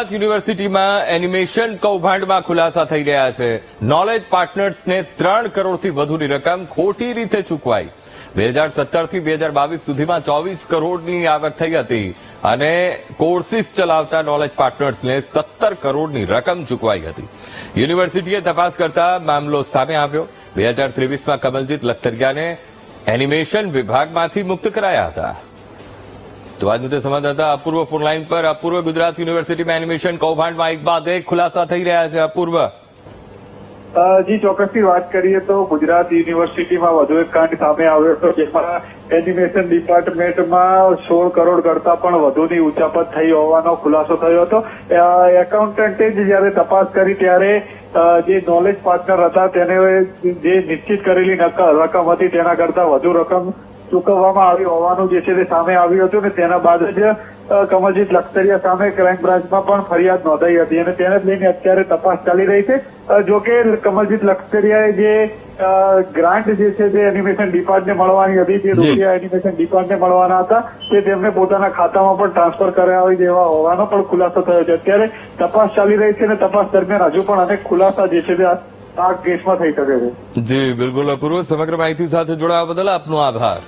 ગુજરાત યુનિવર્સિટીમાં એનિમેશન કૌભાંડમાં ખુલાસા થઈ રહ્યા છે। નોલેજ પાર્ટનર્સને 3 કરોડથી વધુની રકમ ખોટી રીતે ચૂકવાઈ। 2017 થી 2022 સુધીમાં 24 કરોડની આવક થઈ હતી અને કોર્સિસ ચલાવતા નોલેજ પાર્ટનર્સને 17 કરોડની રકમ ચૂકવાઈ હતી। યુનિવર્સિટીએ તપાસ કરતા મામલો સામે આવ્યો। 2023માં કમલજીત લખતરિયાને એનિમેશન વિભાગમાંથી મુક્ત કરાયા હતા। તો આજ મુદ્દે સંવાદદાતા અપૂર્વ ફોનલાઈન પર। અપૂર્વ, ગુજરાત યુનિવર્સિટીમાં એનિમેશન કૌભાંડમાં એક બાદ એક ખુલાસા થઈ રહ્યા છે। અપૂર્વ, જી ચોક્કસથી વાત કરીએ તો ગુજરાત યુનિવર્સિટીમાં વધુ એક કાંડ સામે આવ્યો હતો, જેમાં એનિમેશન ડિપાર્ટમેન્ટમાં 16 કરોડ કરતા પણ વધુની ઉચાપત થઈ હોવાનો ખુલાસો થયો હતો। એકાઉન્ટન્ટે જયારે તપાસ કરી ત્યારે જે નોલેજ પાર્ટનર હતા તેને જે નિશ્ચિત કરેલી રકમ હતી તેના કરતા વધુ રકમ ચૂકવવામાં આવી હોવાનું જે છે તે સામે આવ્યું હતું ને તેના બાદ જ કમલજીત લખતરિયા સામે ક્રાઇમ બ્રાન્ચમાં પણ ફરિયાદ નોંધાઈ હતી અને તેને લઈને અત્યારે તપાસ ચાલી રહી છે। જોકે કમલજીત લખતરિયાએ જે ગ્રાન્ટ જે છે તે એનિમેશન ડિપાર્ટને મળવાની હતી, જે રૂપિયા એનિમેશન ડિપાર્ટને મળવાના હતા તે તેમને પોતાના ખાતામાં પણ ટ્રાન્સફર કરાવી દેવા હોવાનો પણ ખુલાસો થયો છે। અત્યારે તપાસ ચાલી રહી છે અને તપાસ દરમિયાન હજુ પણ અનેક ખુલાસા જે છે તે આ કેસમાં થઈ શકે છે। જી બિલકુલ અપૂર્વ, સમગ્ર માહિતી સાથે જોડાવા બદલ આપનો આભાર।